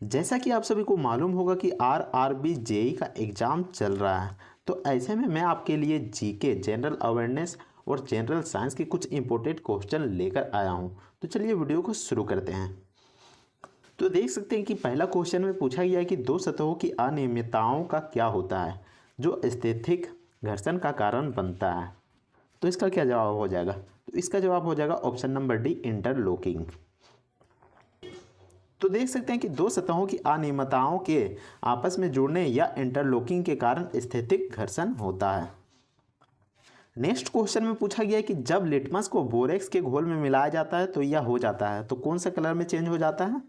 जैसा कि आप सभी को मालूम होगा कि आरआरबी जेई का एग्ज़ाम चल रहा है, तो ऐसे में मैं आपके लिए जीके जनरल अवेयरनेस और जनरल साइंस के कुछ इंपॉर्टेंट क्वेश्चन लेकर आया हूं। तो चलिए वीडियो को शुरू करते हैं। तो देख सकते हैं कि पहला क्वेश्चन में पूछा गया है कि दो सतहों की अनियमितताओं का क्या होता है जो स्थैथिक घर्षण का कारण बनता है। तो इसका क्या जवाब हो जाएगा? तो इसका जवाब हो जाएगा ऑप्शन नंबर डी, इंटरलॉकिंग। तो देख सकते हैं कि दो सतहों की अनियमितताओं के आपस में जुड़ने या इंटरलॉकिंग के कारण स्थैतिक घर्षण होता है। नेक्स्ट क्वेश्चन में पूछा गया है कि जब लिटमस को बोरेक्स के घोल में मिलाया जाता है तो यह हो जाता है, तो कौन सा कलर में चेंज हो जाता है?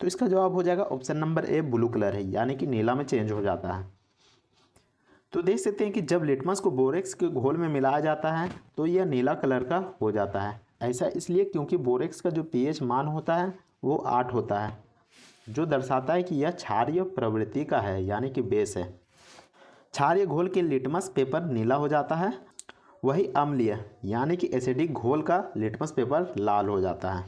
तो इसका जवाब हो जाएगा option number A, blue colour है, यानी कि नीला में चेंज हो जाता है। तो देख सकते हैं कि जब लिटमस को बोरेक्स के घोल में मिलाया जाता है तो यह नीला कलर का हो जाता है। ऐसा इसलिए क्योंकि बोरेक्स का जो पीएच मान होता है वो 8 होता है, जो दर्शाता है कि यह क्षारीय प्रवृत्ति का है, यानी कि बेस है। क्षारीय घोल के लिटमस पेपर नीला हो जाता है, वही अम्लीय यानी कि एसिडिक घोल का लिटमस पेपर लाल हो जाता है।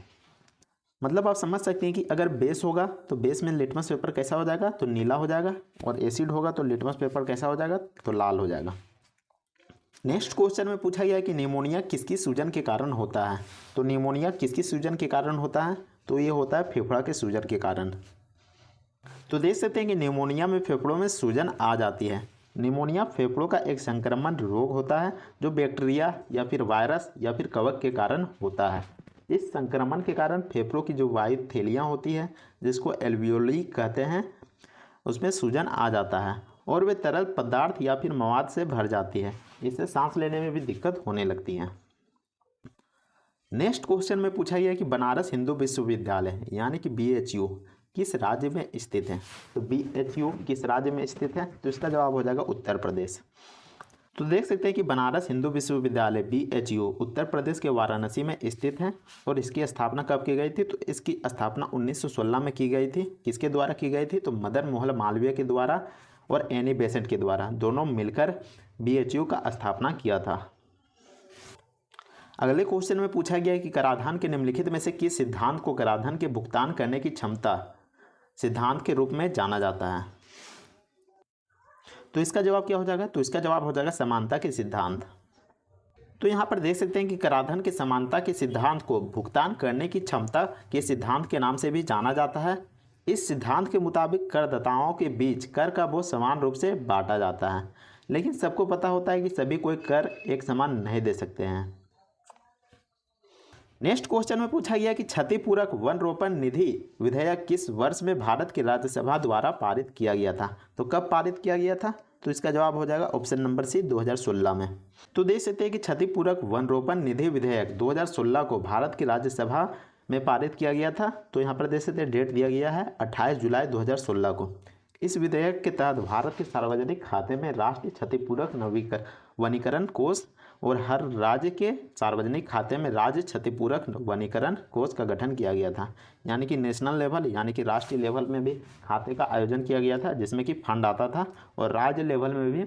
मतलब आप समझ सकते हैं कि अगर बेस होगा तो बेस में लिटमस पेपर कैसा हो जाएगा? तो नीला हो जाएगा, और एसिड होगा तो लिटमस पेपर कैसा हो जाएगा? तो लाल हो जाएगा। नेक्स्ट क्वेश्चन में पूछा गया है कि निमोनिया किसकी सूजन के कारण होता है। तो निमोनिया किसकी सूजन के कारण होता है? तो ये होता है फेफड़ा के सूजन के कारण। तो देख सकते हैं कि निमोनिया में फेफड़ों में सूजन आ जाती है। निमोनिया फेफड़ों का एक संक्रमण रोग होता है जो बैक्टीरिया या फिर वायरस या फिर कवक के कारण होता है। इस संक्रमण के कारण फेफड़ों की जो वायु थैलियाँ होती है, जिसको एल्वियोली कहते हैं, उसमें सूजन आ जाता है और वे तरल पदार्थ या फिर मवाद से भर जाती है। इससे सांस लेने में भी दिक्कत होने लगती है। नेक्स्ट क्वेश्चन में पूछा गया है कि बनारस हिंदू विश्वविद्यालय यानी कि बीएचयू किस राज्य में स्थित है। तो बीएचयू किस राज्य में स्थित है? तो इसका जवाब हो जाएगा उत्तर प्रदेश। तो देख सकते हैं कि बनारस हिंदू विश्वविद्यालय बीएचयू उत्तर प्रदेश के वाराणसी में स्थित है। और इसकी स्थापना कब की गई थी? तो इसकी स्थापना 1916 में की गई थी। किसके द्वारा की गई थी? तो मदन मोहन मालवीय के द्वारा और एनी बेसेंट के द्वारा, दोनों मिलकर बीएचयू का स्थापना किया था। अगले क्वेश्चन में पूछा गया है कि कराधान के निम्नलिखित में से किस सिद्धांत को कराधान के भुगतान करने की क्षमता सिद्धांत के रूप में जाना जाता है। तो इसका जवाब क्या हो जाएगा? तो इसका जवाब हो जाएगा समानता के सिद्धांत। तो यहाँ पर देख सकते हैं कि कराधान के समानता के सिद्धांत को भुगतान करने की क्षमता के सिद्धांत के नाम से भी जाना जाता है। इस सिद्धांत के मुताबिक करदाताओं के बीच कर का बोझ समान रूप से बांटा जाता है, लेकिन सबको पता होता है कि सभी कोई कर एक समान नहीं दे सकते हैं। नेक्स्ट क्वेश्चन में पूछा गया कि क्षतिपूरक वन रोपण निधि विधेयक किस वर्ष में भारत की राज्यसभा द्वारा पारित किया गया था। तो कब पारित किया गया था? तो इसका जवाब हो जाएगा ऑप्शन नंबर सी, 2016 में। तो देख सकते हैं कि क्षतिपूरक वन रोपण निधि विधेयक 2016 को भारत की राज्यसभा में पारित किया गया था। तो यहाँ पर देख सकते हैं डेट दिया गया है 28 जुलाई 2016 को। इस विधेयक के तहत भारत के सार्वजनिक खाते में राष्ट्रीय क्षतिपूरक वनीकरण कोष और हर राज्य के सार्वजनिक खाते में राज्य क्षतिपूरक वनीकरण कोष का गठन किया गया था। यानी कि नेशनल लेवल यानी कि राष्ट्रीय लेवल में भी खाते का आयोजन किया गया था, जिसमें कि फंड आता था, और राज्य लेवल में भी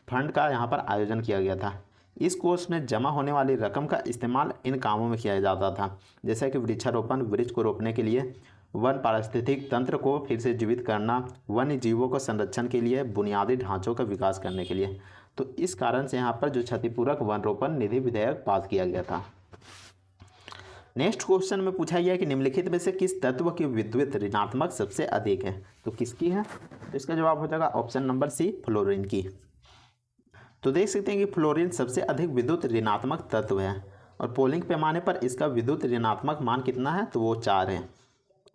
फंड का यहाँ पर आयोजन किया गया था। इस कोष में जमा होने वाली रकम का इस्तेमाल इन कामों में किया जाता था, जैसे कि वृक्षारोपण, वृक्ष को रोपने के लिए, वन पारिस्थितिक तंत्र को फिर से जीवित करना, वन्य जीवों को संरक्षण के लिए, बुनियादी ढांचों का विकास करने के लिए। तो इस कारण से यहाँ पर जो क्षतिपूरक वन रोपण निधि विधेयक पास किया गया था। नेक्स्ट क्वेश्चन में पूछा गया कि निम्नलिखित में से किस तत्व की विद्युत ऋणात्मक सबसे अधिक है। तो किसकी है? तो इसका जवाब हो जाएगा ऑप्शन नंबर सी, फ्लोरीन की। तो देख सकते हैं कि फ्लोरीन सबसे अधिक विद्युत ऋणात्मक तत्व है, और पोलिंग पैमाने पर इसका विद्युत ऋणात्मक मान कितना है? तो वो 4 है।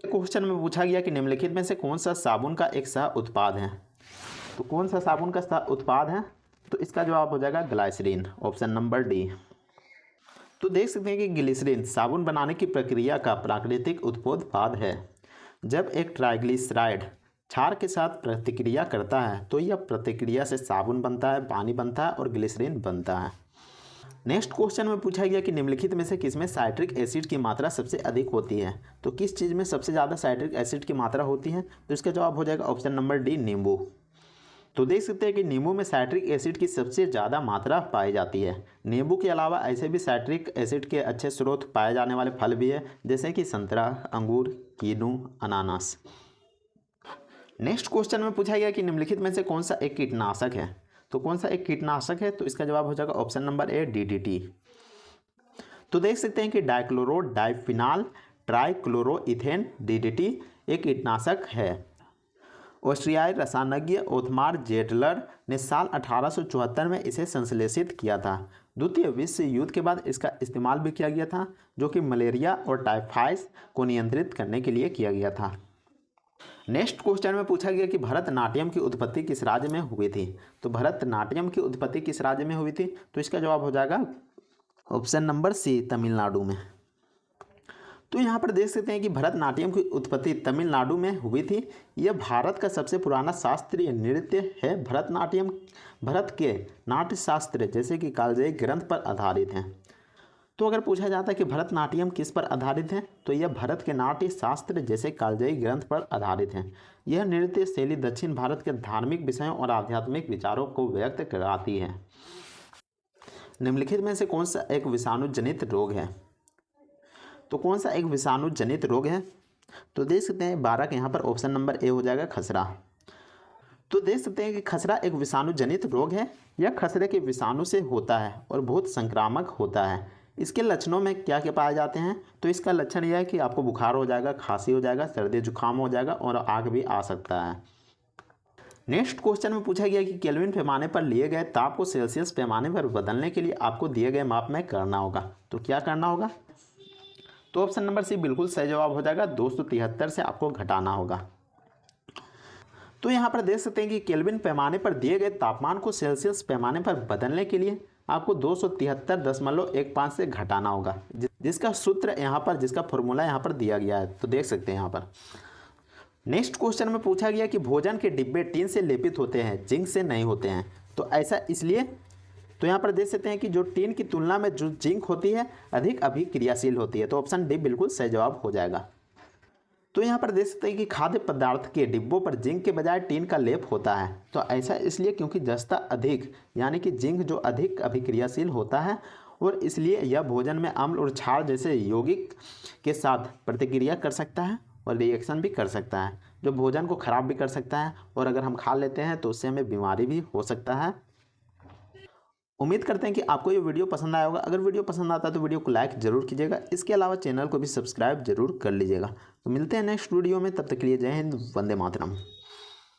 क्वेश्चन में पूछा गया कि निम्नलिखित में से कौन सा साबुन का एक सह उत्पाद है। तो कौन सा साबुन का सह उत्पाद है? तो इसका जवाब हो जाएगा ग्लाइसरीन, ऑप्शन नंबर डी। तो देख सकते हैं कि ग्लिसरीन साबुन बनाने की प्रक्रिया का प्राकृतिक उत्पाद है। जब एक ट्राइग्लिसराइड क्षार के साथ प्रतिक्रिया करता है तो यह प्रतिक्रिया से साबुन बनता है, पानी बनता है और ग्लिसरीन बनता है। नेक्स्ट क्वेश्चन में पूछा गया कि निम्नलिखित में से किसमें साइट्रिक एसिड की मात्रा सबसे अधिक होती है। तो किस चीज़ में सबसे ज़्यादा साइट्रिक एसिड की मात्रा होती है? तो इसका जवाब हो जाएगा ऑप्शन नंबर डी, नींबू। तो देख सकते हैं कि नींबू में साइट्रिक एसिड की सबसे ज़्यादा मात्रा पाई जाती है। नींबू के अलावा ऐसे भी साइट्रिक एसिड के अच्छे स्रोत पाए जाने वाले फल भी है, जैसे कि संतरा, अंगूर, कीनू, अनानास। नेक्स्ट क्वेश्चन में पूछा गया कि निम्नलिखित में से कौन सा एक कीटनाशक है। तो कौन सा एक कीटनाशक है, तो इसका जवाब हो जाएगा ऑप्शन नंबर ए DDT। तो देख सकते हैं कि डाइक्लोरो डाइफिनाल ट्राइक्लोरोइथेन DDT एक कीटनाशक है। ऑस्ट्रियाई रसायनज्ञ ओथमार जेडलर ने साल 1874 में इसे संश्लेषित किया था। द्वितीय विश्व युद्ध के बाद इसका इस्तेमाल भी किया गया था, जो कि मलेरिया और टाइफाइड को नियंत्रित करने के लिए किया गया था। नेक्स्ट क्वेश्चन में पूछा गया कि भरतनाट्यम की उत्पत्ति किस राज्य में हुई थी। तो भरतनाट्यम की उत्पत्ति किस राज्य में हुई थी, तो इसका जवाब हो जाएगा ऑप्शन नंबर सी तमिलनाडु में। तो यहाँ पर देख सकते हैं कि भरतनाट्यम की उत्पत्ति तमिलनाडु में हुई थी। यह भारत का सबसे पुराना शास्त्रीय नृत्य है। भरतनाट्यम भारत के नाट्य शास्त्र जैसे कि कालजयी ग्रंथ पर आधारित है। तो अगर पूछा जाता है कि भरतनाट्यम किस पर आधारित है, तो यह भारत के नाट्य शास्त्र जैसे कालजयी ग्रंथ पर आधारित है। यह नृत्य शैली दक्षिण भारत के धार्मिक विषयों और आध्यात्मिक विचारों को व्यक्त कराती है। निम्नलिखित में से कौन सा एक विषाणु जनित रोग है। तो कौन सा एक विषाणु जनित रोग है, तो देख सकते हैं 12 के यहाँ पर ऑप्शन नंबर ए हो जाएगा खसरा। तो देख सकते हैं कि खसरा एक विषाणु जनित रोग है। यह खसरे के विषाणु से होता है और बहुत संक्रामक होता है। इसके लक्षणों में क्या क्या पाए जाते हैं, तो इसका लक्षण यह है कि आपको बुखार हो जाएगा, खांसी हो जाएगा, सर्दी जुकाम हो जाएगा और आग भी आ सकता है। नेक्स्ट क्वेश्चन में पूछा गया कि केल्विन पैमाने पर लिए गए ताप को सेल्सियस पैमाने पर बदलने के लिए आपको दिए गए माप में करना होगा। तो क्या करना होगा, तो ऑप्शन नंबर सी बिल्कुल सही जवाब हो जाएगा। 273 से आपको घटाना होगा। तो यहाँ पर देख सकते हैं कि केल्विन पैमाने पर दिए गए तापमान को सेल्सियस पैमाने पर बदलने के लिए आपको 273.15 से घटाना होगा, जिसका सूत्र यहाँ पर, जिसका फॉर्मूला यहाँ पर दिया गया है। तो देख सकते हैं यहाँ पर। नेक्स्ट क्वेश्चन में पूछा गया कि भोजन के डिब्बे टीन से लेपित होते हैं, जिंक से नहीं होते हैं। तो ऐसा इसलिए, तो यहाँ पर देख सकते हैं कि जो टीन की तुलना में जो जिंक होती है अधिक अभिक्रियाशील होती है। तो ऑप्शन डी बिल्कुल सही जवाब हो जाएगा। तो यहाँ पर देख सकते हैं कि खाद्य पदार्थ के डिब्बों पर जिंक के बजाय टीन का लेप होता है। तो ऐसा इसलिए क्योंकि जस्ता अधिक यानी कि जिंक जो अधिक अभिक्रियाशील होता है, और इसलिए यह भोजन में अम्ल और क्षार जैसे यौगिक के साथ प्रतिक्रिया कर सकता है और रिएक्शन भी कर सकता है, जो भोजन को खराब भी कर सकता है, और अगर हम खा लेते हैं तो उससे हमें बीमारी भी हो सकता है। उम्मीद करते हैं कि आपको ये वीडियो पसंद आया होगा। अगर वीडियो पसंद आता है तो वीडियो को लाइक जरूर कीजिएगा। इसके अलावा चैनल को भी सब्सक्राइब जरूर कर लीजिएगा। तो मिलते हैं नेक्स्ट वीडियो में, तब तक के लिए जय हिंद, वंदे मातरम।